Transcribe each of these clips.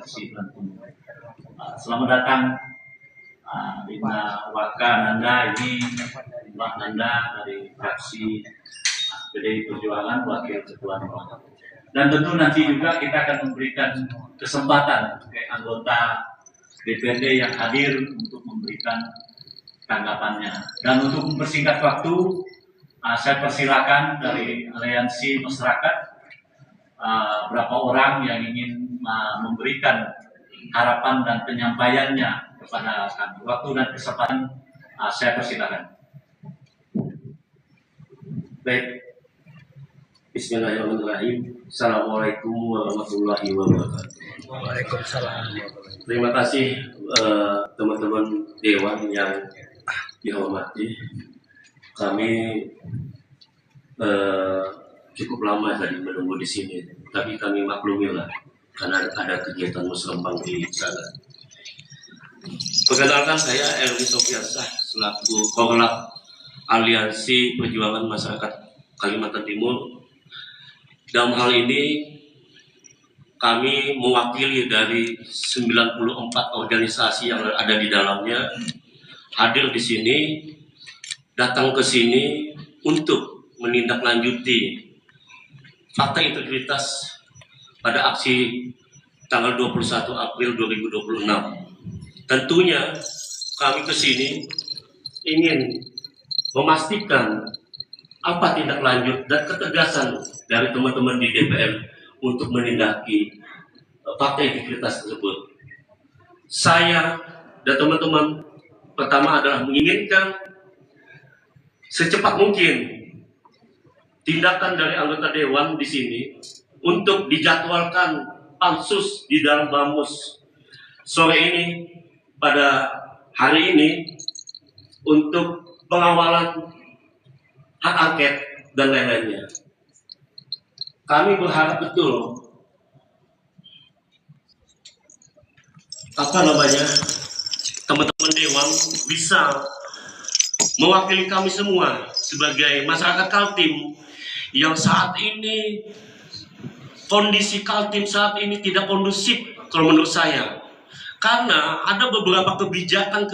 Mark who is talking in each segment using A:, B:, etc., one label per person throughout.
A: Fraksi Banten. Selamat datang Lina Waka Nanda, ini Mbak Nanda dari fraksi PDI Perjuangan, Wakil Ketua Dewan. Dan tentu nanti juga kita akan memberikan kesempatan ke anggota DPRD yang hadir untuk memberikan tanggapannya. Dan untuk mempersingkat waktu, saya persilakan dari Aliansi Masyarakat berapa orang yang ingin memberikan harapan dan penyampaiannya kepada kami. Waktu dan kesempatan saya persilakan.
B: Baik. Bismillahirrahmanirrahim. Assalamualaikum warahmatullahi wabarakatuh.
C: Waalaikumsalam.
B: Terima kasih teman-teman Dewan yang dihormati. Kami cukup lama tadi menunggu di sini, tapi kami maklumi lah karena ada kegiatan musrembang di sana. Perkenalkan, saya Erwin Sofiansah selaku Korlap Aliansi Perjuangan Masyarakat Kalimantan Timur. Dalam hal ini kami mewakili dari 94 organisasi yang ada di dalamnya hadir di sini, datang ke sini untuk menindaklanjuti fakta integritas pada aksi tanggal 21 April 2026. Tentunya kami ke sini ingin memastikan apa tindak lanjut dan ketegasan dari teman-teman di DPR untuk menindaki fakta integritas tersebut. Saya dan teman-teman pertama adalah menginginkan secepat mungkin tindakan dari anggota Dewan di sini untuk dijadwalkan pansus di dalam Bamus sore ini, pada hari ini, untuk pengawalan hak angket dan lain-lainnya. Kami berharap betul teman-teman Dewan bisa mewakili kami semua sebagai masyarakat Kaltim yang saat ini kondisi Kaltim saat ini tidak kondusif kalau menurut saya, karena ada beberapa kebijakan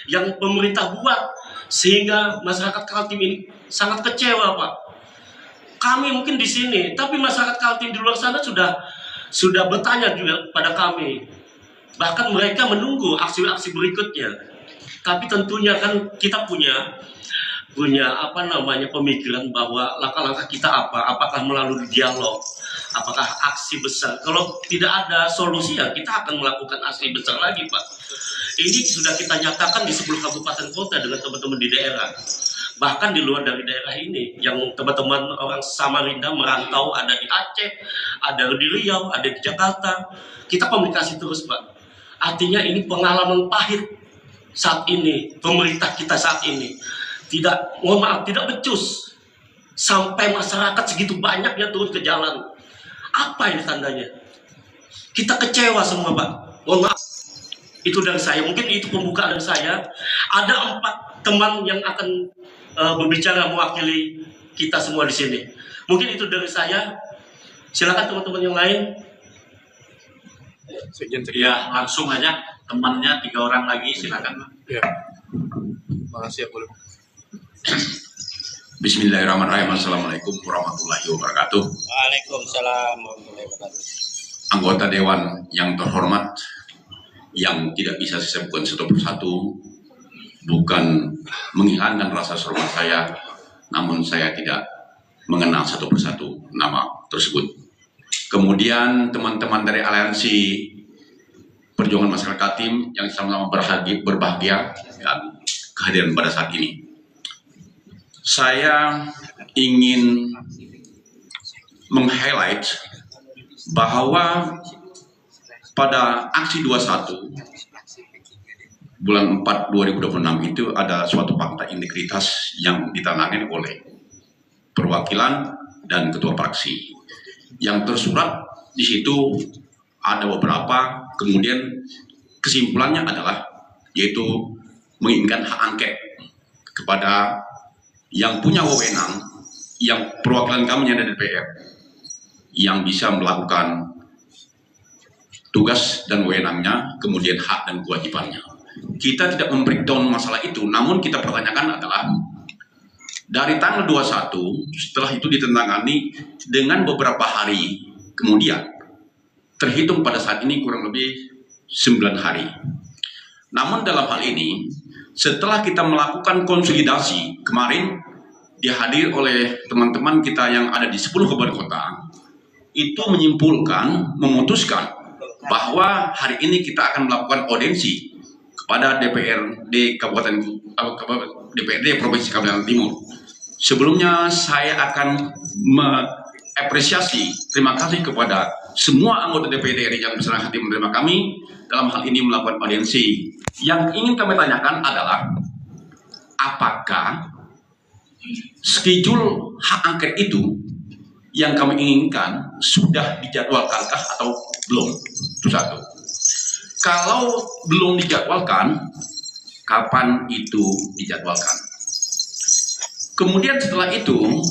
B: yang pemerintah buat sehingga masyarakat Kaltim ini sangat kecewa, Pak. Kami mungkin di sini, tapi masyarakat Kaltim di luar sana sudah bertanya juga pada kami. Bahkan mereka menunggu aksi-aksi berikutnya. Tapi tentunya kan kita punya pemikiran bahwa langkah-langkah kita apakah melalui dialog, apakah aksi besar. Kalau tidak ada solusi, ya kita akan melakukan aksi besar lagi, Pak. Ini sudah kita nyatakan di 10 kabupaten kota dengan teman-teman di daerah. Bahkan di luar dari daerah ini, yang teman-teman orang Samarinda merantau, ada di Aceh, ada di Riau, ada di Jakarta. Kita komunikasi terus, Pak. Artinya ini pengalaman pahit saat ini, pemerintah kita saat ini. Tidak becus. Sampai masyarakat segitu banyaknya turun ke jalan. Apa ini tandanya? Kita kecewa semua, Pak. Mohon maaf. Itu dari saya, mungkin itu pembukaan dari saya. Ada 4 teman yang akan berbicara mewakili kita semua di sini. Mungkin itu dari saya. Silakan teman-teman yang lain.
A: Ya, langsung aja temannya 3 orang lagi, silakan.
C: Ya. Makasih ya, boleh.
D: Bismillahirrahmanirrahim. Assalamualaikum warahmatullahi wabarakatuh.
C: Waalaikumsalam warahmatullahi wabarakatuh.
D: Anggota Dewan yang terhormat, yang tidak bisa saya sebutkan satu persatu, bukan menghilangkan rasa hormat saya, namun saya tidak mengenal satu persatu nama tersebut. Kemudian teman-teman dari Aliansi Perjuangan Masyarakat Kaltim yang sama-sama berbahagia dan kehadiran pada saat ini. Saya ingin meng-highlight bahwa pada aksi 21 bulan 4 2026 itu ada suatu fakta integritas yang ditangani oleh perwakilan dan ketua fraksi. Yang tersurat di situ ada beberapa, kemudian kesimpulannya adalah yaitu menginginkan hak angket kepada yang punya wewenang, yang perwakilan kami ada di DPR, yang bisa melakukan tugas dan wewenangnya, kemudian hak dan kewajibannya. Kita tidak membreakdown masalah itu, namun kita pertanyakan adalah dari tanggal 21, setelah itu ditentangani dengan beberapa hari kemudian, terhitung pada saat ini kurang lebih 9 hari. Namun dalam hal ini, setelah kita melakukan konsolidasi, kemarin dihadir oleh teman-teman kita yang ada di 10 kabupaten kota, itu menyimpulkan, memutuskan bahwa hari ini kita akan melakukan audiensi kepada DPRD DPRD Provinsi Kalimantan Timur. Sebelumnya saya akan mengapresiasi, terima kasih kepada semua anggota DPRD RI yang bersenang hati menerima kami dalam hal ini melakukan audiensi. Yang ingin kami tanyakan adalah apakah schedule hak angket itu yang kami inginkan sudah dijadwalkankah atau belum? Itu satu. Kalau belum dijadwalkan, kapan itu dijadwalkan? Kemudian setelah itu,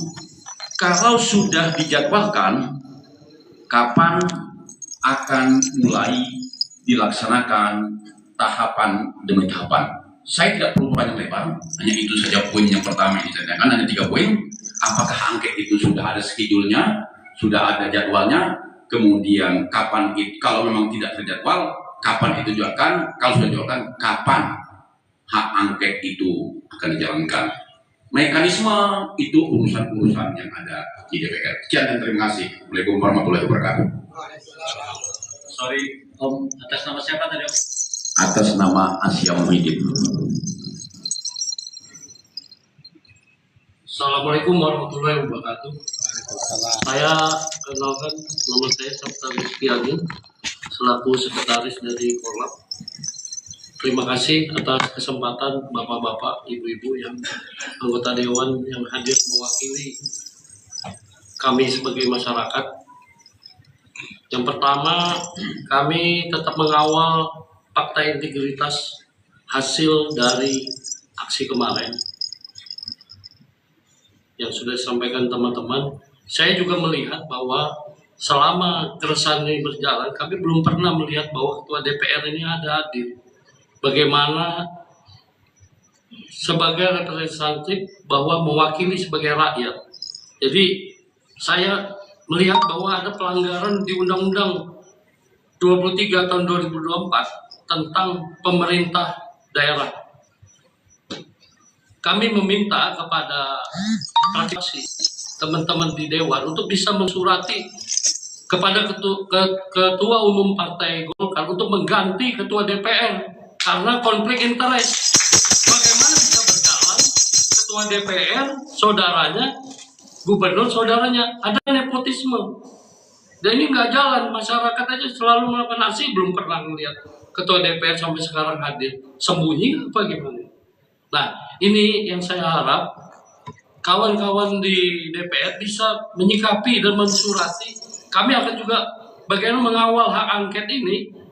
D: kalau sudah dijadwalkan, kapan akan mulai dilaksanakan tahapan demi tahapan? Saya tidak perlu panjang lebar, hanya itu saja poin yang pertama yang ditanyakan, hanya 3 poin. Apakah angket itu sudah ada schedule-nya, sudah ada jadwalnya, kemudian kapan itu, kalau memang tidak terjadwal, kapan itu dijadwalkan, kalau sudah dijadwalkan, kapan hak angket itu akan dijalankan. Mekanisme itu urusan-urusan yang ada di DPR. Sekian dan terima kasih. Assalamualaikum warahmatullahi wabarakatuh.
A: Sorry, Om, atas nama siapa tadi, Om?
D: Atas nama Asia Muhyiddin.
B: Assalamualaikum warahmatullahi wabarakatuh. Saya kenalkan, nama saya Sabta Rizky Agil, selaku sekretaris dari Korlap. Terima kasih atas kesempatan bapak-bapak, ibu-ibu yang anggota dewan yang hadir mewakili kami sebagai masyarakat. Yang pertama, kami tetap mengawal fakta integritas hasil dari aksi kemarin yang sudah disampaikan teman-teman. Saya juga melihat bahwa selama keresahan ini berjalan, kami belum pernah melihat bahwa ketua DPR ini ada hadir. Bagaimana sebagai representatif bahwa mewakili sebagai rakyat. Jadi saya melihat bahwa ada pelanggaran di Undang-Undang 23 tahun 2024 tentang pemerintah daerah. Kami meminta kepada fraksi teman-teman di Dewan untuk bisa mensurati kepada ketua umum Partai Golkar untuk mengganti ketua DPR. Karena konflik interest, bagaimana bisa berjalan ketua DPR, saudaranya, gubernur, saudaranya, ada nepotisme. Dan ini nggak jalan, masyarakat aja selalu melakukan aksi, belum pernah melihat ketua DPR sampai sekarang hadir. Sembunyi apa gimana? Nah, ini yang saya harap, kawan-kawan di DPR bisa menyikapi dan mensurati. Kami akan juga bagaimana mengawal hak angket ini.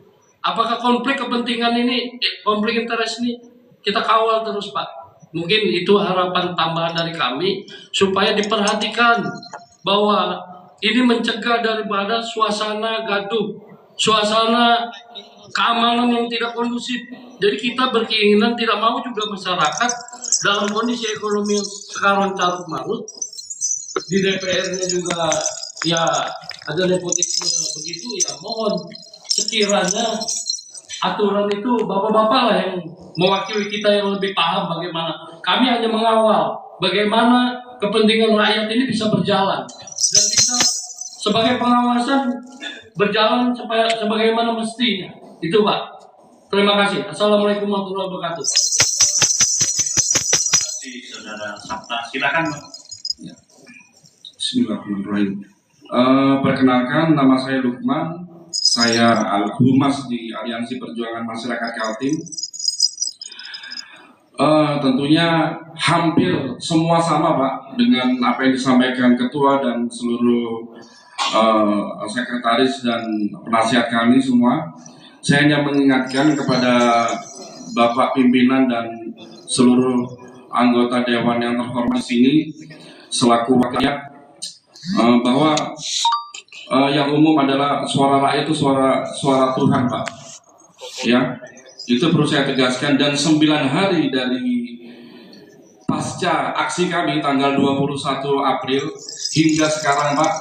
B: Apakah konflik kepentingan ini, konflik interest ini, kita kawal terus Pak. Mungkin itu harapan tambahan dari kami, supaya diperhatikan bahwa ini mencegah daripada suasana gaduh, suasana keamanan yang tidak kondusif. Jadi kita berkeinginan tidak mau juga masyarakat dalam kondisi ekonomi yang sekarang carut marut, di DPR-nya juga ya ada nepotisme begitu, ya mohon sekiranya aturan itu bapak-bapak lah yang mewakili kita yang lebih paham bagaimana. Kami hanya mengawal bagaimana kepentingan rakyat ini bisa berjalan dan bisa sebagai pengawasan berjalan sebagaimana mestinya. Itu Pak. Terima kasih. Assalamualaikum warahmatullahi wabarakatuh.
A: Terima kasih Saudara Sabta. Silakan Pak.
E: Ya. Bismillahirrahmanirrahim. Perkenalkan, nama saya Lukman. Saya Humas di Aliansi Perjuangan Masyarakat Kaltim. Tentunya hampir semua sama Pak dengan apa yang disampaikan Ketua dan seluruh sekretaris dan penasihat kami semua. Saya hanya mengingatkan kepada Bapak pimpinan dan seluruh anggota Dewan yang terhormat di sini selaku rakyat bahwa yang umum adalah suara rakyat itu suara Tuhan, Pak. Ya, itu perlu saya tegaskan. Dan 9 hari dari pasca aksi kami tanggal 21 April hingga sekarang, Pak,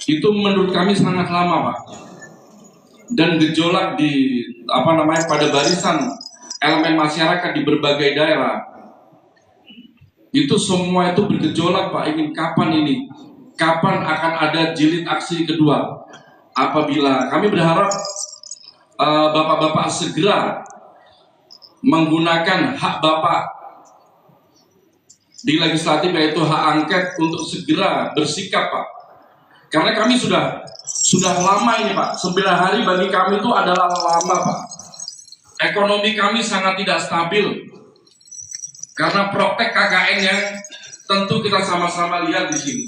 E: itu menurut kami sangat lama, Pak. Dan gejolak di pada barisan elemen masyarakat di berbagai daerah itu semua itu bergejolak, Pak. Ingin kapan akan ada jilid aksi kedua? Apabila kami berharap bapak-bapak segera menggunakan hak bapak di legislatif, yaitu hak angket, untuk segera bersikap, Pak. Karena kami sudah lama ini, Pak. 9 hari bagi kami itu adalah lama, Pak. Ekonomi kami sangat tidak stabil karena praktek KKN yang tentu kita sama-sama lihat di sini.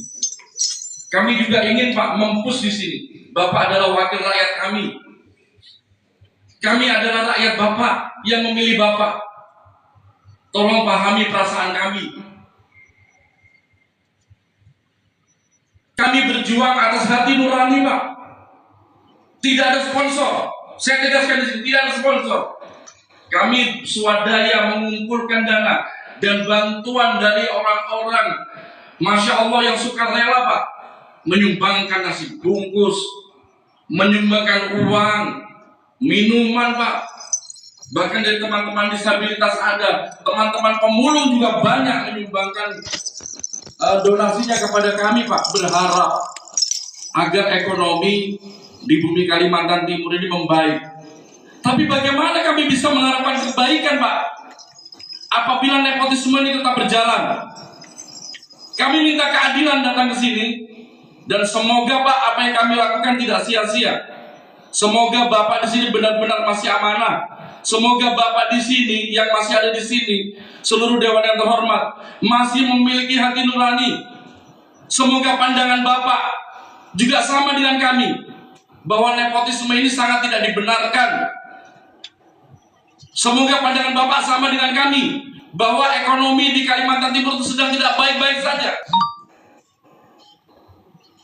E: Kami juga ingin, Pak, mempush di sini. Bapak adalah wakil rakyat kami. Kami adalah rakyat Bapak yang memilih Bapak. Tolong pahami perasaan kami. Kami berjuang atas hati nurani, Pak. Tidak ada sponsor. Saya tegaskan di sini, tidak ada sponsor. Kami swadaya mengumpulkan dana dan bantuan dari orang-orang, Masya Allah, yang suka rela, Pak, menyumbangkan nasi bungkus, menyumbangkan uang, minuman, Pak. Bahkan dari teman-teman disabilitas ada, teman-teman pemulung juga banyak menyumbangkan donasinya kepada kami, Pak. Berharap agar ekonomi di bumi Kalimantan Timur ini membaik. Tapi bagaimana kami bisa mengharapkan kebaikan, Pak, apabila nepotisme ini tetap berjalan? Kami minta keadilan datang ke sini, dan semoga, Pak, apa yang kami lakukan tidak sia-sia. Semoga Bapak di sini benar-benar masih amanah. Semoga Bapak di sini, yang masih ada di sini, seluruh dewan yang terhormat, masih memiliki hati nurani. Semoga pandangan Bapak juga sama dengan kami, bahwa nepotisme ini sangat tidak dibenarkan. Semoga pandangan Bapak sama dengan kami, bahwa ekonomi di Kalimantan Timur itu sedang tidak baik-baik saja.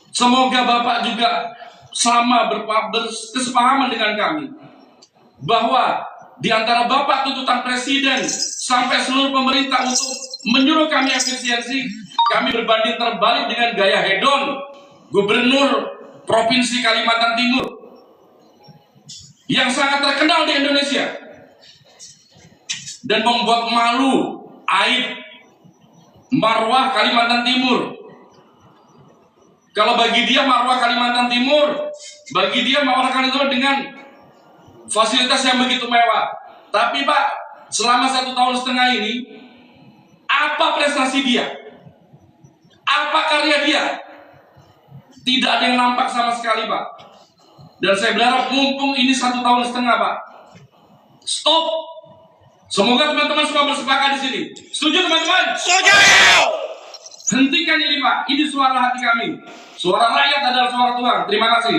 E: Semoga Bapak juga sama berkesepahaman dengan kami, bahwa di antara Bapak tuntutan Presiden sampai seluruh pemerintah untuk menyuruh kami efisiensi, kami berbanding terbalik dengan gaya hedon Gubernur Provinsi Kalimantan Timur yang sangat terkenal di Indonesia dan membuat malu, aib, marwah Kalimantan Timur. Kalau bagi dia marwah Kalimantan Timur, bagi dia marwah Kalimantan Timur dengan fasilitas yang begitu mewah. Tapi, Pak, selama 1,5 tahun ini, apa prestasi dia? Apa karya dia? Tidak ada yang nampak sama sekali, Pak. Dan saya berharap mumpung ini 1,5 tahun, Pak, stop. Semoga teman-teman semua bersepakat di sini. Setuju, teman-teman? Setuju. Hentikan ini, Pak. Ini suara hati kami. Suara rakyat adalah suara Tuhan. Terima kasih.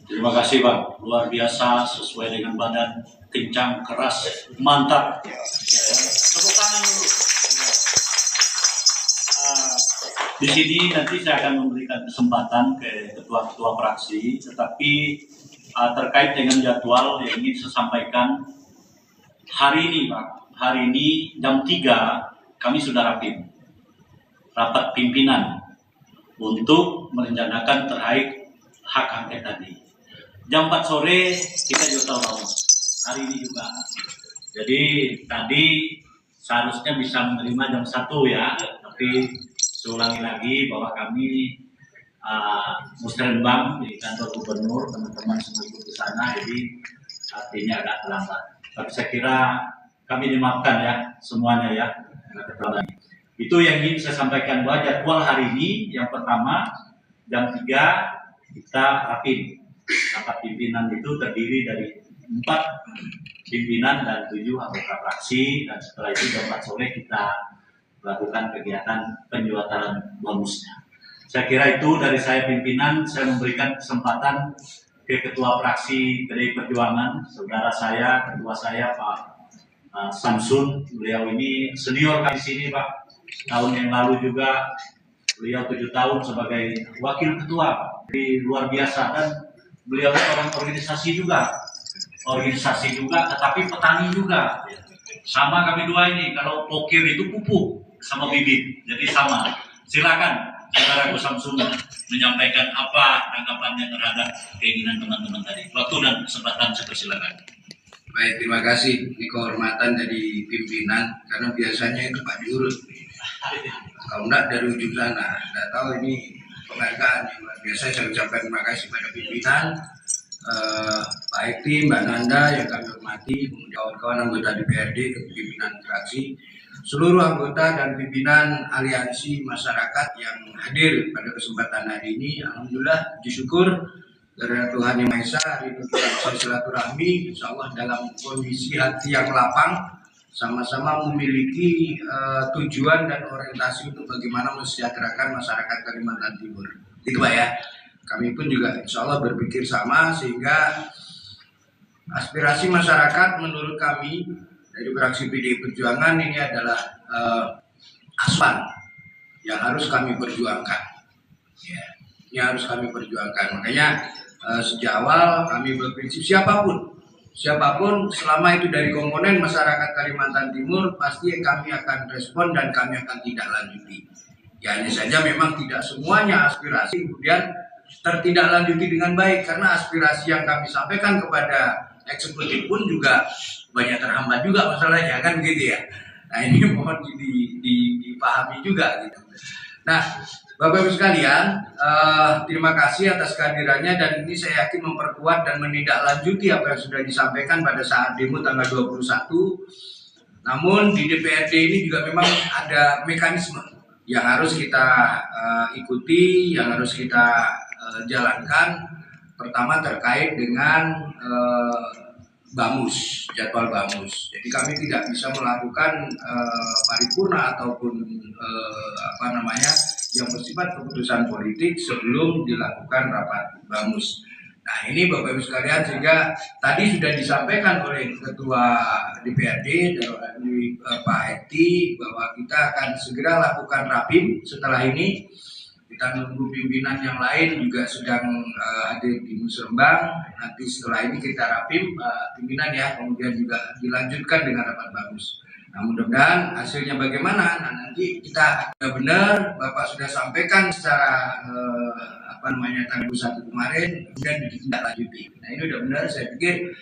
A: Terima kasih, Bang. Luar biasa, sesuai dengan badan, kencang, keras, mantap. Tepuk tangan dulu. Di sini nanti saya akan memberikan kesempatan ke ketua-ketua fraksi, tetapi terkait dengan jadwal yang ingin saya sampaikan hari ini, Pak. Hari ini jam 3 kami sudah rapat pimpinan untuk merencanakan terkait hak angket tadi. Jam 4 sore kita juga tahu hari ini juga. Jadi tadi seharusnya bisa menerima jam 1 ya, tapi saya ulangi lagi bahwa kami musrenbang di kantor gubernur, teman-teman semua ikut ke sana, jadi artinya agak terlambat. Tapi saya kira kami dimaafkan ya semuanya ya. Itu yang ingin saya sampaikan, bahwa jadwal hari ini yang pertama jam 3 kita rapat pimpinan itu terdiri dari 4 pimpinan dan 7 anggota fraksi, dan setelah itu jam 4 sore kita melakukan kegiatan penjualan bonusnya. Saya kira itu dari saya pimpinan. Saya memberikan kesempatan ke ketua fraksi PDI Perjuangan, saudara saya, ketua saya Pak Samsun. Beliau ini senior di sini, Pak. Tahun yang lalu juga Beliau 7 tahun sebagai wakil ketua, jadi luar biasa. Dan beliau orang organisasi juga, tetapi petani juga. Sama kami dua ini, kalau pokir itu pupuk sama bibit, jadi sama. Silakan Saudara Gus Samsun menyampaikan apa tanggapannya terhadap keinginan teman-teman tadi. Waktu dan kesempatan saya persilakan.
F: Baik, terima kasih. Ini kehormatan dari pimpinan, karena biasanya itu Pak Diurut. Kalau enggak dari ujung sana, enggak tahu ini penghargaan yang luar biasa. Saya ucapkan terima kasih pada pimpinan, Pak Ekti, Mbak Nanda yang kami hormati, kemudian kawan-kawan anggota DPRD, pimpinan fraksi, seluruh anggota dan pimpinan aliansi masyarakat yang hadir pada kesempatan hari ini. Alhamdulillah, puji syukur karena Tuhan Yang Maha Esa, hari ini kita bisa silaturahmi, insya Allah dalam kondisi hati yang lapang, sama-sama memiliki tujuan dan orientasi untuk bagaimana mensejahterakan masyarakat Kalimantan Timur. Itu Pak ya. Kami pun juga insya Allah berpikir sama, sehingga aspirasi masyarakat menurut kami dari fraksi PDI Perjuangan ini adalah asuhan yang harus kami perjuangkan. Ya, ini harus kami perjuangkan. Makanya sejak awal kami berprinsip siapapun selama itu dari komponen masyarakat Kalimantan Timur, pasti kami akan respon dan kami akan tindak lanjuti. Ya, hanya saja memang tidak semuanya aspirasi kemudian tertindaklanjuti dengan baik, karena aspirasi yang kami sampaikan kepada eksekutif pun juga banyak terhambat juga masalahnya, kan begitu ya. Nah, ini mohon dipahami juga gitu. Nah, Bapak Ibu sekalian, terima kasih atas kehadirannya, dan ini saya yakin memperkuat dan menindaklanjuti apa yang sudah disampaikan pada saat demo tanggal 21. Namun di DPRD ini juga memang ada mekanisme yang harus kita ikuti, yang harus kita jalankan. Pertama terkait dengan BAMUS, jadwal BAMUS. Jadi kami tidak bisa melakukan paripurna ataupun yang bersifat keputusan politik sebelum dilakukan rapat BAMUS. Nah, ini Bapak Ibu sekalian, sehingga tadi sudah disampaikan oleh Ketua DPRD Pak Ekti bahwa kita akan segera lakukan rapim. Setelah ini kita menunggu pimpinan yang lain juga sedang hadir di Musrembang. Nanti setelah ini kita rapim pimpinan ya, kemudian juga dilanjutkan dengan rapat BAMUS. Nah, mudah-mudahan hasilnya bagaimana. Nah, nanti kita benar Bapak sudah sampaikan secara tanggal 1 kemarin, kemudian ditindaklanjuti. Nah, ini udah benar. Saya pikir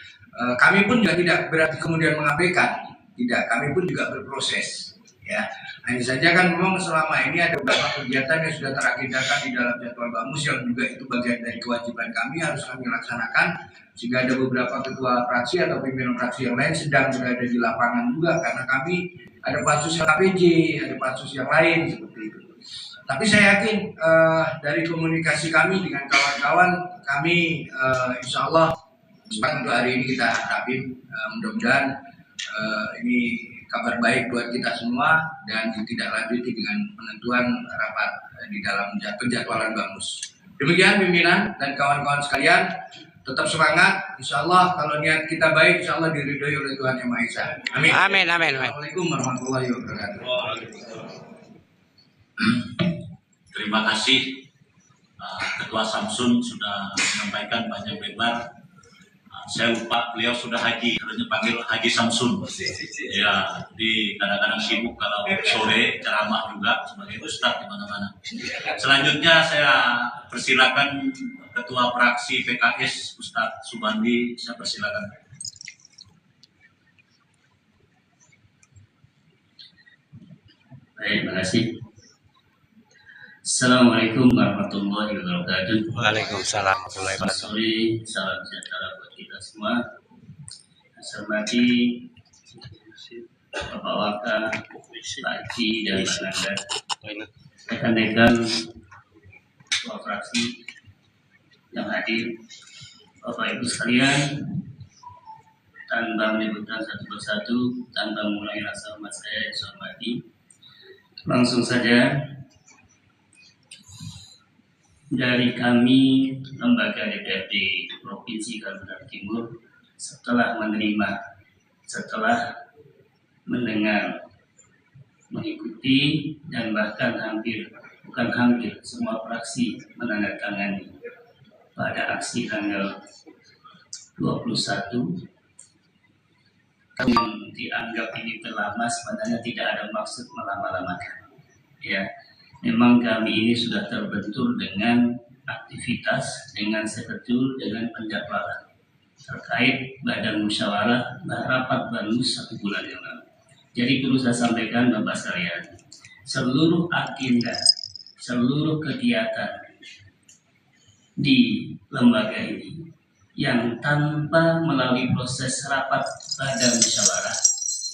F: kami pun juga tidak berarti kemudian mengabaikan. Tidak, kami pun juga berproses. Ya, hanya saja kan memang selama ini ada beberapa kegiatan yang sudah teragendakan di dalam jadwal BAMUS yang juga itu bagian dari kewajiban kami, harus kami laksanakan, sehingga ada beberapa ketua fraksi atau pimpinan fraksi yang lain sedang berada di lapangan juga, karena kami ada pansus yang KPJ, ada pansus yang lain seperti itu. Tapi saya yakin dari komunikasi kami dengan kawan-kawan kami, insya Allah untuk hari ini kita rapim, mudah-mudahan ini kabar baik buat kita semua dan ditindaklanjuti dengan penentuan rapat di dalam penjadwalan BAMUS. Demikian pimpinan dan kawan-kawan sekalian, tetap semangat. Insya Allah kalau niat kita baik, insya Allah diridhoi oleh Tuhan Yang Maha Esa. Amin.
C: Amin, amin, amin.
F: Assalamualaikum warahmatullahi wabarakatuh.
A: Terima kasih Ketua Samsun sudah menyampaikan panjang lebar. Saya lupa beliau sudah haji, harusnya panggil Haji Samsun. Ya, di kadang-kadang sibuk kalau sore ceramah juga sebagai ustadz di mana-mana. Selanjutnya saya persilakan Ketua Fraksi PKS Ustadz Subandi, saya persilakan.
G: Baik, terima kasih. Assalamualaikum warahmatullahi wabarakatuh.
C: Waalaikumsalam warahmatullahi wabarakatuh.
G: Sore, salam sejahtera buat kita semua. Saya hormati Bapak Waka, Pak Haji, dan Mbak Nanda, rekan-rekan ketua fraksi yang hadir, Bapak Ibu sekalian, tanpa menyebutkan satu persatu, tanpa mengulangi rasa hormat saya yang saya hormati, langsung saja. Dari kami lembaga DPRD Provinsi Kalimantan Timur, setelah mendengar, mengikuti, dan bahkan hampir bukan hampir semua fraksi menandatangani pada aksi tanggal 21 yang dianggap ini terlama sebenarnya tidak ada maksud melama-lamakan. Ya, memang kami ini sudah terbentur dengan aktivitas, dengan schedule, dengan penjadwalan terkait badan musyawarah rapat Banmus 1 bulan yang lalu. Jadi perlu saya sampaikan Bapak sekalian, seluruh agenda, seluruh kegiatan di lembaga ini yang tanpa melalui proses rapat badan musyawarah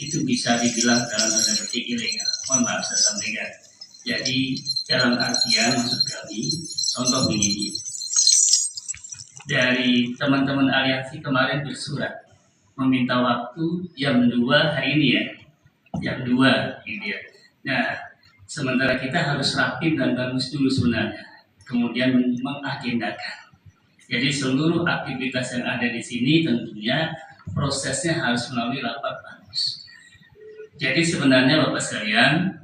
G: itu bisa dibilang dalam tanda petik ilegal. Mohon maaf saya sampaikan. Jadi dalam artian maksud kami, contoh begini, dari teman-teman aliansi kemarin bersurat meminta waktu jam 2 hari ini ya, jam 2 gitu ya. Nah, sementara kita harus rapim dan bagus dulu sebenarnya, kemudian mengagendakan. Jadi seluruh aktivitas yang ada di sini tentunya prosesnya harus melalui rapat bagus. Jadi sebenarnya Bapak sekalian,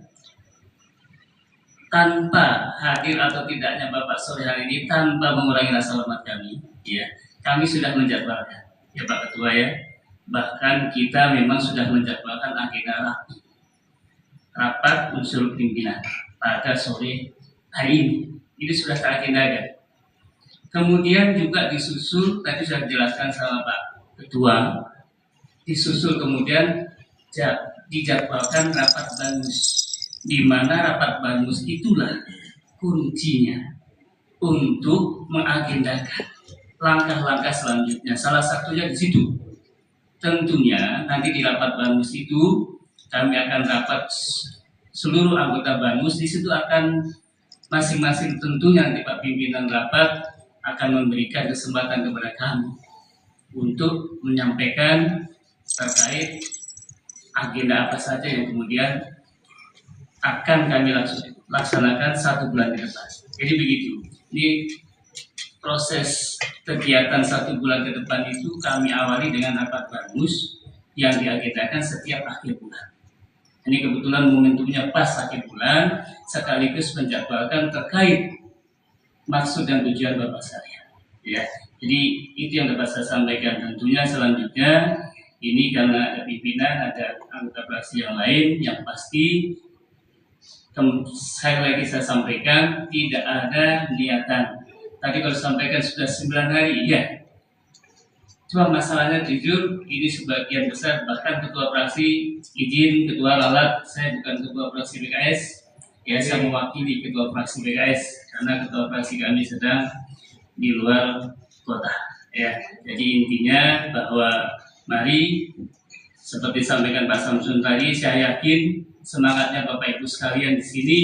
G: tanpa hadir atau tidaknya Bapak sore hari ini, tanpa mengurangi rasa hormat kami, ya, kami sudah menjadwalkan, ya Pak Ketua ya. Bahkan kita memang sudah menjadwalkan agenda rapat unsur pimpinan pada sore hari ini. Ini sudah teragendakan. Kemudian juga disusul, tadi sudah dijelaskan sama Pak Ketua, disusul kemudian dijadwalkan rapat Banmus, di mana rapat Banmus itulah kuncinya untuk mengagendakan langkah-langkah selanjutnya. Salah satunya di situ. Tentunya nanti di rapat Banmus itu kami akan rapat seluruh anggota Banmus. Di situ akan masing-masing tentunya nanti Pak pimpinan rapat akan memberikan kesempatan kepada kami untuk menyampaikan terkait agenda apa saja yang kemudian akan kami laksanakan 1 bulan ke depan. Jadi begitu. Ini proses kegiatan 1 bulan ke depan itu kami awali dengan rapat Banmus yang diagendakan setiap akhir bulan. Ini kebetulan momentumnya pas akhir bulan, sekaligus menjadwalkan terkait maksud dan tujuan Bapak sekalian. Ya, jadi itu yang dapat saya sampaikan. Tentunya selanjutnya ini karena ada pimpinan, ada anggota fraksi yang lain, yang pasti saya sampaikan tidak ada niatan. Tadi kalau sampaikan sudah 9 hari, ya. Cuma masalahnya jujur, ini sebagian besar bahkan ketua fraksi izin, ketua lalat, saya bukan ketua fraksi PKS, ya saya mewakili ketua fraksi PKS karena ketua fraksi kami sedang di luar kota. Ya, jadi intinya bahwa mari seperti sampaikan Pak Samsun tadi, saya yakin semangatnya Bapak Ibu sekalian di sini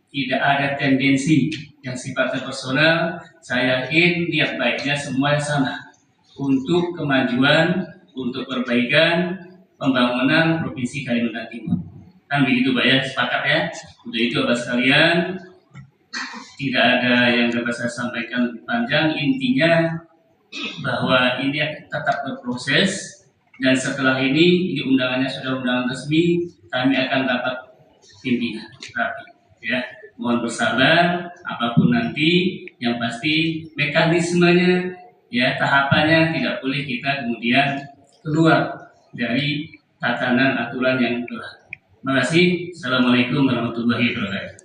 G: tidak ada tendensi yang sifatnya personal. Saya yakin niat baiknya semua sama untuk kemajuan, untuk perbaikan pembangunan Provinsi Kalimantan Timur. Kan begitu Pak ya, sepakat ya? Untuk itu Bapak sekalian, tidak ada yang dapat saya sampaikan lebih panjang. Intinya bahwa ini tetap berproses, dan setelah ini undangannya sudah undangan resmi, kami akan dapat pimpinan rapi. Ya, mohon bersabar, apapun nanti, yang pasti mekanismenya, ya tahapannya tidak boleh kita kemudian keluar dari tatanan aturan yang telah. Terima kasih. Assalamualaikum warahmatullahi wabarakatuh.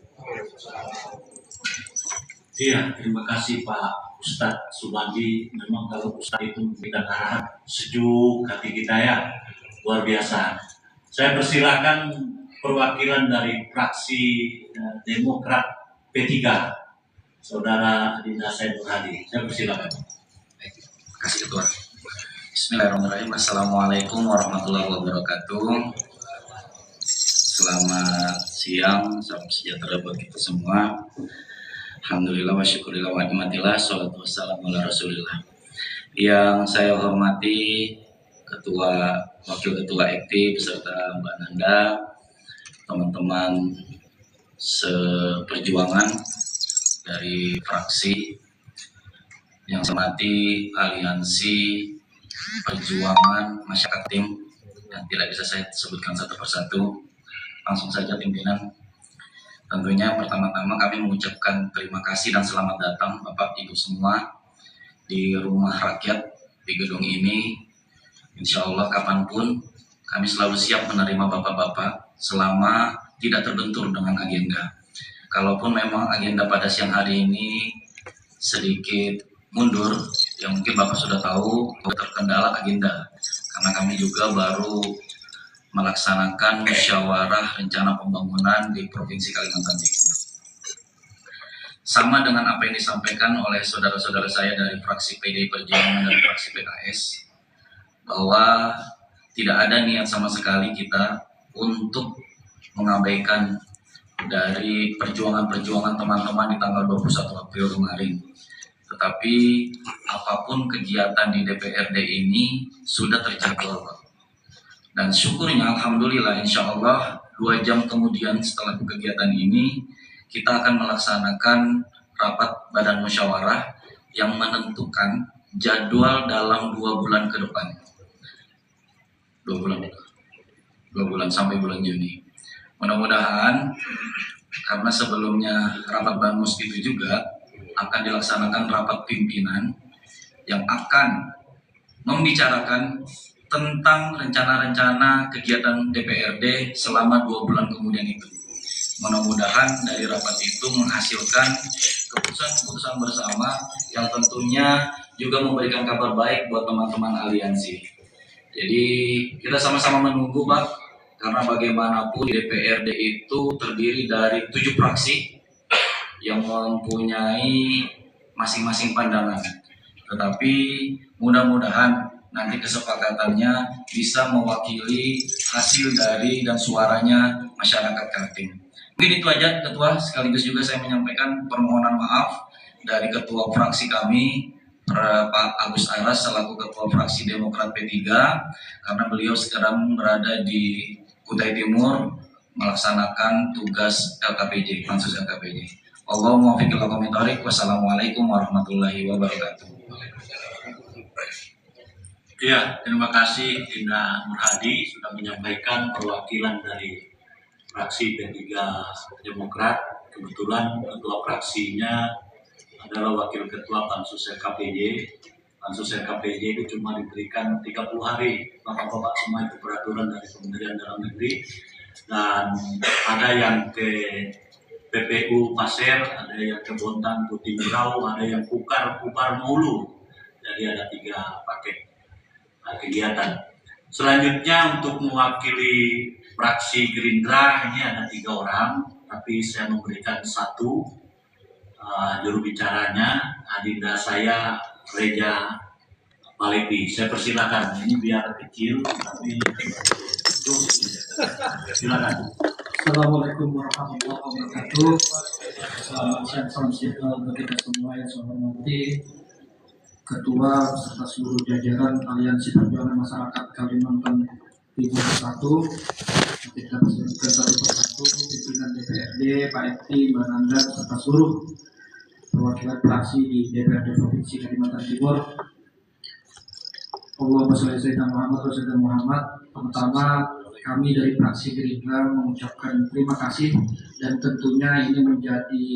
A: Iya, terima kasih Pak Ustadz Subandi. Memang kalau Ustadz itu memberikan arahan sejuk hati kita ya, luar biasa. Saya persilakan perwakilan dari fraksi Demokrat P3, Saudara Adinda Said Nur Hadi. Saya persilakan.
H: Terima kasih Ketua. Bismillahirrahmanirrahim. Assalamualaikum warahmatullahi wabarakatuh. Selamat siang, salam sejahtera buat kita semua. Alhamdulillah wa syukurillah wa nikmatillah, sholatu wassalamu ala rasulillah. Yang saya hormati Ketua, Wakil Ketua Ekti beserta Mbak Nanda, teman-teman seperjuangan dari fraksi, yang saya hormati aliansi perjuangan masyarakat tim yang tidak bisa saya sebutkan satu persatu, langsung saja pimpinan. Tentunya pertama-tama kami mengucapkan terima kasih dan selamat datang Bapak Ibu semua di rumah rakyat di gedung ini. Insya Allah kapanpun kami selalu siap menerima Bapak-Bapak selama tidak terbentur dengan agenda. Kalaupun memang agenda pada siang hari ini sedikit mundur, yang mungkin Bapak sudah tahu terkendala agenda. Karena kami juga baru melaksanakan musyawarah rencana pembangunan di Provinsi Kalimantan Timur. Sama dengan apa yang disampaikan oleh saudara-saudara saya dari fraksi PDI Perjuangan dan fraksi PKS, bahwa tidak ada niat sama sekali kita untuk mengabaikan dari perjuangan-perjuangan teman-teman di tanggal 21 April kemarin. Tetapi apapun kegiatan di DPRD ini sudah terjadwal, Pak. Dan syukurnya Alhamdulillah insya Allah 2 jam kemudian setelah kegiatan ini kita akan melaksanakan rapat badan musyawarah yang menentukan jadwal dalam 2 bulan ke depan. 2 bulan sampai bulan Juni. Mudah-mudahan karena sebelumnya rapat Banmus itu juga akan dilaksanakan rapat pimpinan yang akan membicarakan tentang rencana-rencana kegiatan DPRD selama 2 bulan kemudian itu. Mudah-mudahan dari rapat itu menghasilkan keputusan-keputusan bersama yang tentunya juga memberikan kabar baik buat teman-teman aliansi. Jadi kita sama-sama menunggu, Pak, karena bagaimanapun DPRD itu terdiri dari 7 fraksi yang mempunyai masing-masing pandangan. Tetapi mudah-mudahan nanti kesepakatannya bisa mewakili hasil dari dan suaranya masyarakat Kaltim. Mungkin itu aja Ketua, sekaligus juga saya menyampaikan permohonan maaf dari Ketua fraksi kami, Pak Agus Aras selaku Ketua fraksi Demokrat P3, karena beliau sekarang berada di Kutai Timur melaksanakan tugas LKPJ, pansus LKPJ. Allahumma muwaffiq ila aqwamit thoriq. Wassalamualaikum warahmatullahi wabarakatuh.
A: Ya, terima kasih Dinda Nurhadi sudah menyampaikan perwakilan dari fraksi P3 Demokrat. Kebetulan ketua fraksinya adalah wakil ketua Pansus LKPJ. Pansus LKPJ itu cuma diberikan 30 hari. Bapak-bapak semua itu peraturan dari Kementerian Dalam Negeri. Dan ada yang ke PPU Pasir, ada yang ke Bontang Putih Murau, ada yang Kupar Mulu. Jadi ada 3 paket kegiatan. Selanjutnya untuk mewakili fraksi Gerindra ini ada 3 orang, tapi saya memberikan 1 juru bicaranya, adinda saya Reja Malepi. Saya persilakan, ini biar kecil tapi silakan.
I: Assalamualaikum warahmatullahi wabarakatuh. Selamat siang, salam sejahtera bagi kita semua yang saya hormati. Ketua beserta seluruh jajaran Aliansi Perjuangan Masyarakat Kalimantan Timur 1, kita bersebutkan satu persatu, pimpinan DPRD, Pak Ekti, Mbak Nanda, serta seluruh perwakilan fraksi di DPRD Provinsi Kalimantan Timur. Allahumma sholli ala Muhammad. Pertama, kami dari fraksi Gerindra mengucapkan terima kasih dan tentunya ini menjadi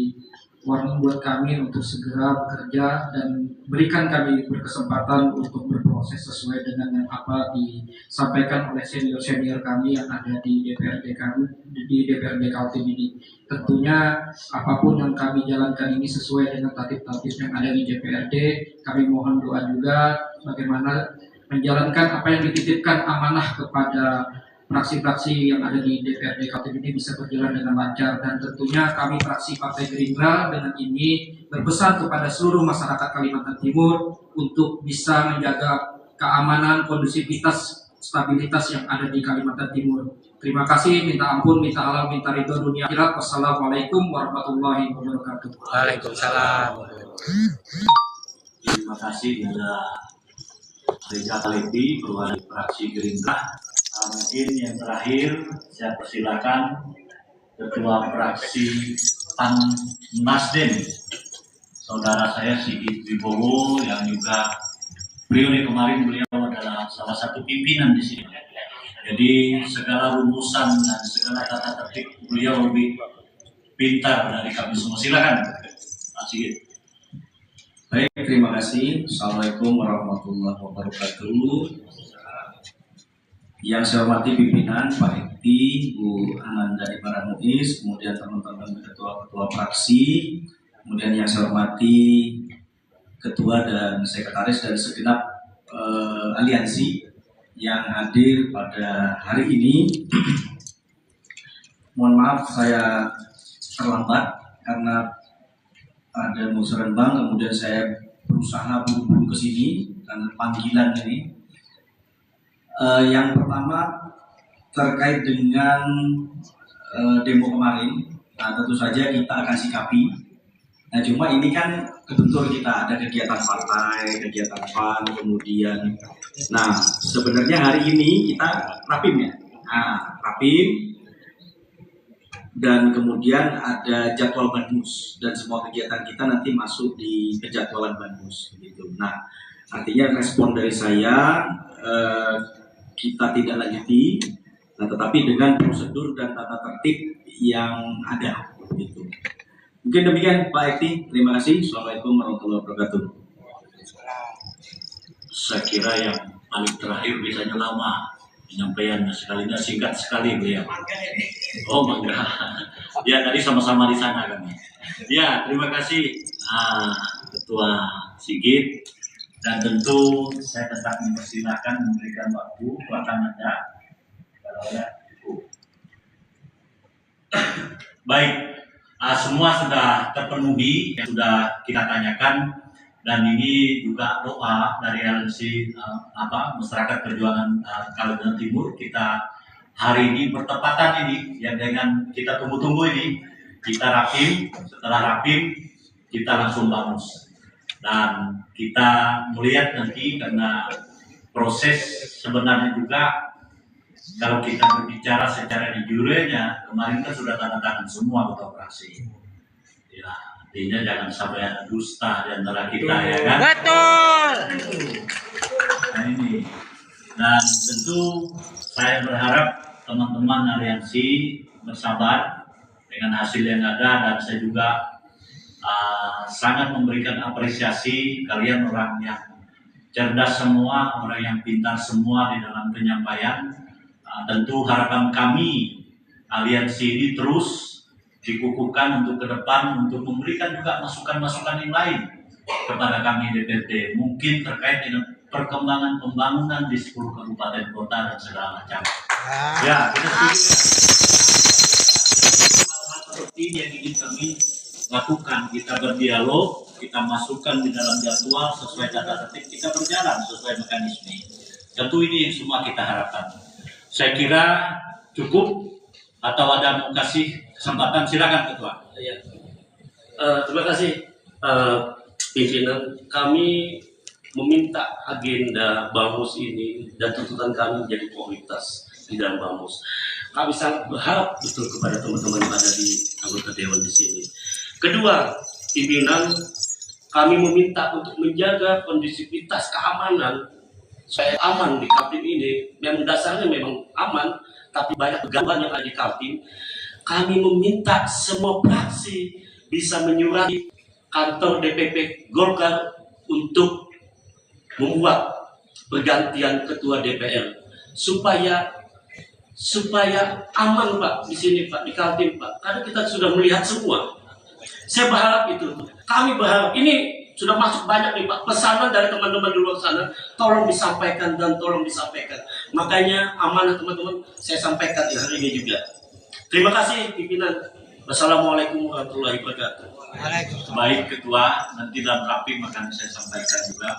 I: warning buat kami untuk segera bekerja dan berikan kami berkesempatan untuk berproses sesuai dengan yang apa disampaikan oleh senior-senior kami yang ada di DPRD kami, di DPRD Kaltim ini. Tentunya apapun yang kami jalankan ini sesuai dengan tatib-tatib yang ada di DPRD. Kami mohon doa juga bagaimana menjalankan apa yang dititipkan amanah kepada fraksi-fraksi yang ada di DPRD Kaltim ini bisa berjalan dengan lancar, dan tentunya kami fraksi Partai Gerindra dengan ini berpesan kepada seluruh masyarakat Kalimantan Timur untuk bisa menjaga keamanan, kondusivitas, stabilitas yang ada di Kalimantan Timur. Terima kasih, minta ampun, minta alam, minta ridho dunia akhirat. Wassalamualaikum warahmatullahi wabarakatuh.
C: Waalaikumsalam.
A: Terima kasih kepada Reja Malepi, perwakilan fraksi Gerindra. Mungkin yang terakhir saya persilakan Ketua Fraksi Pan Nasdem, saudara saya Sigit Wibowo, yang juga beliau adalah salah satu pimpinan di sini. Jadi segala rumusan dan segala tata tertib beliau lebih pintar dari kami semua. Silakan Pak Sigit.
J: Baik, terima kasih. Assalamualaikum warahmatullahi wabarakatuh. Yang saya hormati pimpinan Pak Ekti, Bu Ananda Ibarat Muiz, kemudian teman-teman ketua-ketua fraksi, kemudian yang saya hormati ketua dan sekretaris dan segenap aliansi yang hadir pada hari ini. Mohon maaf saya terlambat karena ada musrenbang, kemudian saya berusaha buru-buru ke sini karena panggilan ini. Yang pertama terkait dengan demo kemarin, nah tentu saja kita akan sikapi. Nah cuma ini kan kebetul kita ada kegiatan partai, kegiatan PAN, kemudian, nah sebenarnya hari ini kita rapim ya, rapim. Dan kemudian ada jadwal Banmus dan semua kegiatan kita nanti masuk di kejadwalan Banmus gitu. Nah, artinya respon dari saya kita tidak lanjuti, nah tetapi dengan prosedur dan tata tertib yang ada gitu. Mungkin demikian Pak Ekti, terima kasih. Assalamualaikum warahmatullahi wabarakatuh.
A: Saya kira yang paling terakhir biasanya lama penyampaiannya, sekalinya singkat sekali beliau. Oh bangga. Ya tadi sama-sama di sana kami. Ya terima kasih Ketua Sigit, dan tentu saya tetap mempersilahkan memberikan waktu buat Anda kalau ada cukup. Baik, semua sudah terpenuhi yang sudah kita tanyakan. Dan ini juga doa dari aliansi Masyarakat Perjuangan Kalimantan Timur. Kita hari ini bertepatan ini yang dengan kita tunggu-tunggu ini, kita rapim, setelah rapim kita langsung Banmus. Dan kita melihat nanti karena proses sebenarnya juga kalau kita berbicara secara di jurenya, kemarin kan sudah tanda tangan semua ketua fraksi. Ya. Artinya jangan sampai ada dusta di antara kita, ya kan? Betul. Nah ini, dan tentu saya berharap teman-teman aliansi bersabar dengan hasil yang ada, dan saya juga sangat memberikan apresiasi kalian orang yang cerdas semua, orang yang pintar semua di dalam penyampaian. Tentu harapan kami aliansi ini terus dikukuhkan untuk ke depan, untuk memberikan juga masukan-masukan yang lain kepada kami DPRD, mungkin terkait dengan perkembangan pembangunan di 10 kabupaten kota dan segala macam. Ya, kita setuju. Hal-hal seperti ini yang ingin kami lakukan, kita berdialog, kita masukkan di dalam jadwal sesuai tata tertib, kita berjalan sesuai mekanisme. Tentu ini yang semua kita harapkan. Saya kira cukup, atau ada mau kasih kesempatan, silakan Ketua.
B: Ya. Terima kasih pimpinan. Kami meminta agenda Banmus ini dan tuntutan kami menjadi prioritas di dalam Banmus. Kami sangat berharap betul kepada teman-teman yang ada di anggota dewan di sini. Kedua, pimpinan, kami meminta untuk menjaga kondisivitas keamanan. Saya aman di Kaltim ini, yang dasarnya memang aman, tapi banyak gangguan yang ada di Kaltim. Kami meminta semua fraksi bisa menyurati kantor DPP Golkar untuk membuat pergantian ketua DPR supaya aman Pak di sini Pak, di Kaltim Pak, karena kita sudah melihat semua. Saya berharap itu, kami berharap ini sudah masuk banyak nih Pak pesanan dari teman-teman di luar sana, tolong disampaikan dan tolong disampaikan. Makanya amanah teman-teman saya sampaikan di hari ini juga. Terima kasih pimpinan. Wassalamualaikum warahmatullahi wabarakatuh.
A: Baik Ketua, nanti dalam rapi akan saya sampaikan juga.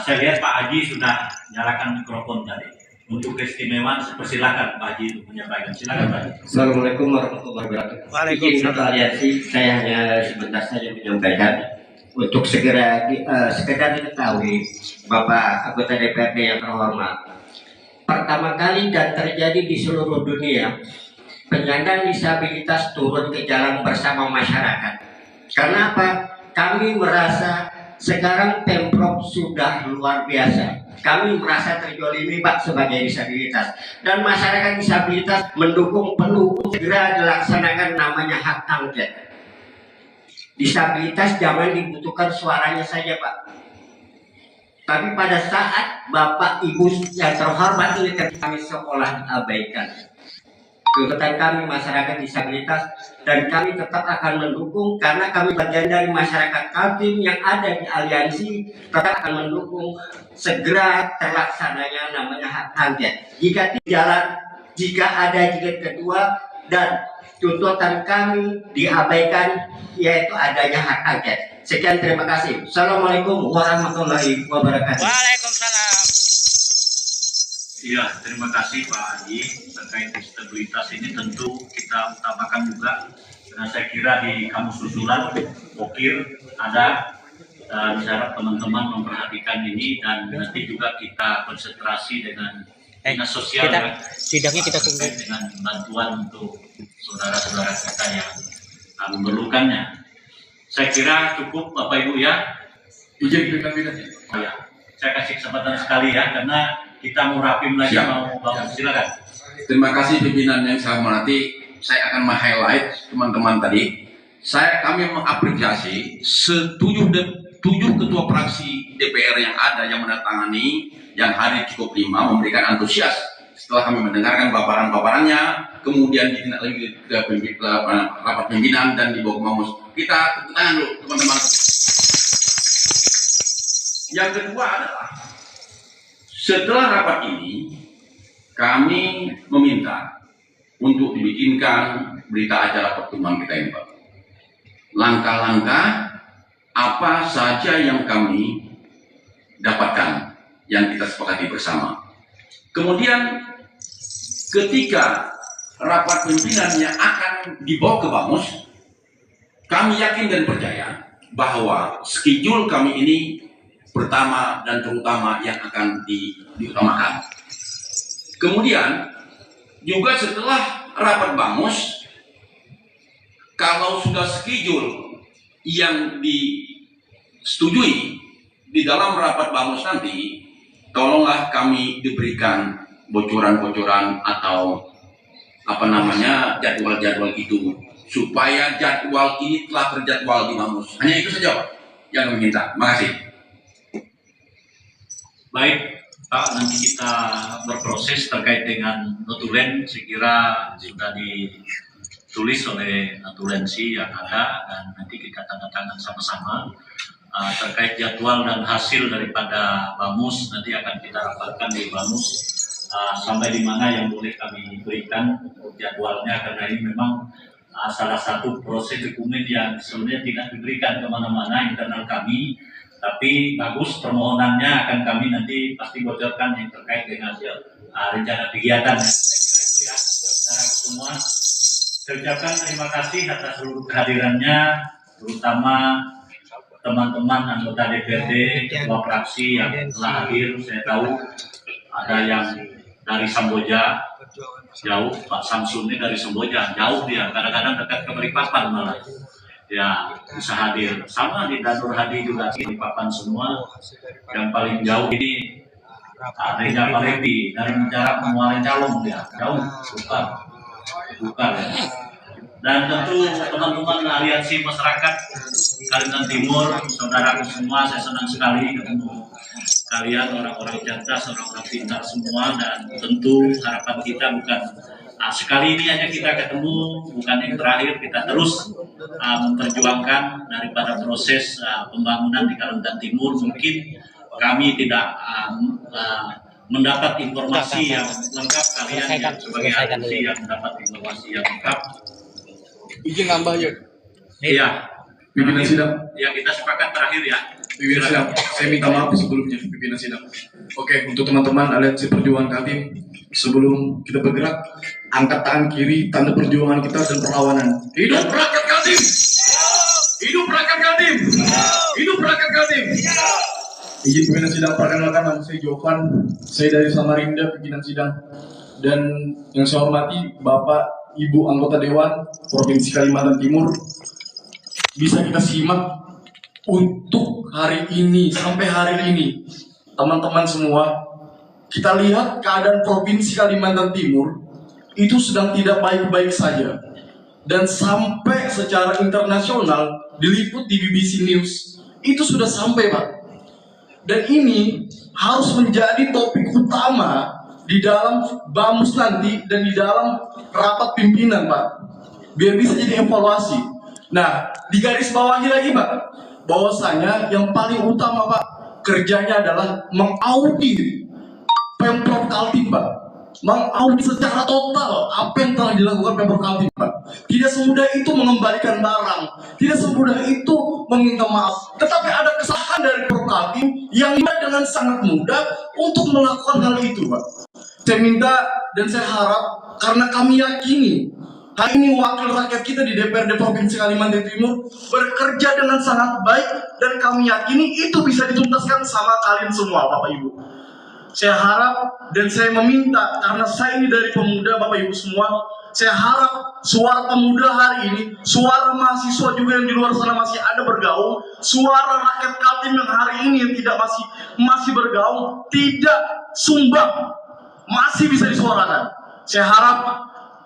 A: Saya lihat Pak Haji sudah nyalakan mikrofon tadi. Untuk keistimewaan, persilakan Pak Haji untuk menyampaikan. Silakan Pak Haji.
K: Assalamualaikum warahmatullahi wabarakatuh. Waalaikumsalam. Aliansi, saya hanya sebentar saja menyampaikan untuk sekedar diketahui Bapak anggota DPRD yang terhormat. Pertama kali dan terjadi di seluruh dunia, penyandang disabilitas turun ke jalan bersama masyarakat. Karena apa? Kami merasa sekarang Pemprov sudah luar biasa. Kami merasa terjolimi Pak sebagai disabilitas, dan masyarakat disabilitas mendukung penuh segera dilaksanakan namanya hak angket. Disabilitas jangan dibutuhkan suaranya saja Pak, tapi pada saat Bapak Ibu yang terhormat ini kami sekolah diabaikan. Tuntutan kami masyarakat disabilitas, dan kami tetap akan mendukung karena kami bagian dari masyarakat Kaltim yang ada di aliansi, tetap akan mendukung segera terlaksananya namanya hak angket. Jika ada jilid kedua dan tuntutan kami diabaikan, yaitu adanya hak angket. Sekian, terima kasih. Assalamualaikum warahmatullahi wabarakatuh.
C: Waalaikumsalam.
A: Iya, terima kasih Pak Haji. Terkait disabilitas ini tentu kita utamakan juga, karena saya kira di kamus susulan Pokir ada, dan saya harap teman-teman memperhatikan ini, dan nanti juga kita konsentrasi dengan dinas sosial
C: Sidangnya kita tunggu
A: dengan bantuan untuk saudara-saudara kita yang memerlukannya. Saya kira cukup Bapak Ibu ya.
E: Izin pimpinan.
A: Ya, saya kasih kesempatan sekali ya, karena kita mau rapim lagi.
E: Siap.
A: Mau bangun, silakan.
E: Terima kasih pimpinan yang saya hormati. Saya akan meng-highlight teman-teman tadi. Kami mengapresiasi 7 ketua fraksi DPR yang ada yang menandatangani yang hari cukup 5 memberikan antusias setelah kami mendengarkan paparan-paparannya, kemudian ditindaklanjuti ke rapat pimpinan dan dibawa ke Mamus. Kita tepuk tangan dulu teman-teman. Yang kedua adalah setelah rapat ini kami meminta untuk dibikinkan berita acara pertemuan kita ini Pak. Langkah-langkah apa saja yang kami dapatkan yang kita sepakati bersama. Kemudian ketika rapat pimpinan yang akan dibawa ke Bamus, kami yakin dan percaya bahwa schedule kami ini pertama dan terutama yang akan diutamakan. Kemudian juga setelah rapat Bamus, kalau sudah schedule yang disetujui di dalam rapat Bamus nanti, tolonglah kami diberikan bocoran-bocoran atau jadwal-jadwal itu, supaya jadwal ini telah terjadwal di Bamus. Hanya itu saja Pak yang kami minta. Terima kasih.
A: Baik Pak, nanti kita berproses terkait dengan notulen. Saya kira sudah ditulis oleh notulensi yang ada, dan nanti kita tanda tangan sama-sama. Terkait jadwal dan hasil daripada Bamus nanti akan kita rapatkan di Bamus, sampai di mana yang boleh kami berikan untuk jadwalnya, karena ini memang salah satu proses dokumen yang sebenarnya tidak diberikan kemana-mana internal kami. Tapi bagus, permohonannya akan kami nanti pasti bocorkan yang terkait dengan rencana kegiatan. Saya kira itu ya, saudara semua. Saya ucapkan terima kasih atas seluruh kehadirannya, terutama teman-teman anggota DPRD, ketua fraksi yang telah hadir. Saya tahu ada yang dari Samboja, jauh, Pak Samsun ini dari Samboja, jauh dia, kadang-kadang dekat ke Balikpapan malah. Ya, bisa hadir. Sama di Danur Hadi juga di papan semua. Yang paling jauh ini Reza Palepi dari Menjarak Muara Calong, ya, jauh, bukan ya. Dan tentu teman-teman aliansi masyarakat Kalimantan Timur, saudaraku semua, saya senang sekali ketemu kalian, orang-orang cerdas, orang-orang pintar semua, dan tentu harapan kita bukan sekali ini aja kita ketemu, bukan yang terakhir. Kita terus memperjuangkan daripada proses pembangunan di Kalimantan Timur. Mungkin kami tidak mendapat informasi yang lengkap, kalian yang sebagai aliansi yang mendapat informasi yang lengkap.
E: Izin nambah ya.
A: Iya.
E: Pimpinan sidang.
A: Ya, kita sepakat terakhir ya.
E: Pimpinan sidang, saya minta maaf sebelumnya pimpinan sidang. Oke, untuk teman-teman aliansi perjuangan Kaltim, sebelum kita bergerak, angkat tangan kiri, tanda perjuangan kita dan perlawanan. Hidup rakyat Kaltim! Hidup rakyat Kaltim! Hidup rakyat Kaltim! Izin pimpinan sidang, perkenalkan nama saya Jovan, saya dari Samarinda, pimpinan sidang. Dan yang saya hormati Bapak, Ibu anggota Dewan Provinsi Kalimantan Timur. Bisa kita simak untuk hari ini, sampai hari ini,
L: teman-teman semua, kita lihat keadaan Provinsi Kalimantan Timur itu sedang tidak baik-baik saja. Dan sampai secara internasional diliput di BBC News, itu sudah sampai, Pak. Dan ini harus menjadi topik utama di dalam BAMUS nanti dan di dalam rapat pimpinan, Pak. Biar bisa jadi evaluasi. Nah, di garis bawahi lagi, Pak, bahwasanya yang paling utama, Pak, kerjanya adalah mengaudit Pemprov Kaltim, Pak. Mengaudit secara total apa yang telah dilakukan Pemprov Kaltim, Pak. Tidak semudah itu mengembalikan barang, tidak semudah itu meminta maaf. Tetapi ada kesalahan dari Pemprov Kaltim yang dengan sangat mudah untuk melakukan hal itu, Pak. Saya minta dan saya harap, karena kami yakini hari ini wakil rakyat kita di DPRD Provinsi Kalimantan Timur bekerja dengan sangat baik, dan kami yakini itu bisa dituntaskan sama kalian semua, Bapak Ibu. Saya harap dan saya meminta, karena saya ini dari pemuda, Bapak Ibu semua, saya harap suara pemuda hari ini, suara mahasiswa juga yang di luar sana masih ada bergaung, suara rakyat Kaltim yang hari ini yang tidak masih bergaung, tidak sumbang, masih bisa disuarakan. Saya harap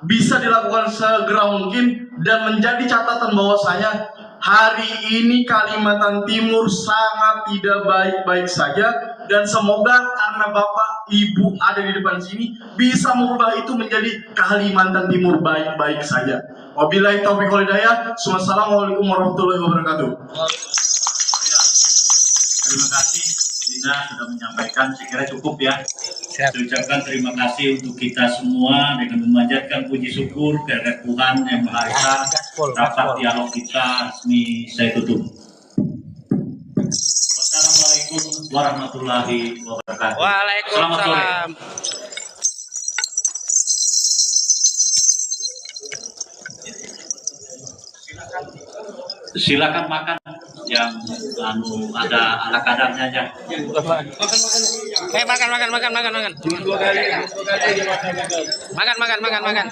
L: bisa dilakukan segera mungkin dan menjadi catatan bahwasanya hari ini Kalimantan Timur sangat tidak baik-baik saja, dan semoga karena Bapak Ibu ada di depan sini bisa merubah itu menjadi Kalimantan Timur baik-baik saja. Wabillahi taufiq wal hidayah. Wassalamualaikum warahmatullahi wabarakatuh.
A: Terima kasih Dina sudah menyampaikan, saya kira cukup ya. Saya ucapkan terima kasih untuk kita semua dengan memanjatkan puji syukur kepada Tuhan Yang Maha Esa. Rapat dialog kita resmi saya tutup. Wassalamualaikum warahmatullahi wabarakatuh. Selamat sore. Silakan makan yang ada ala kadarnya aja.
C: Makan.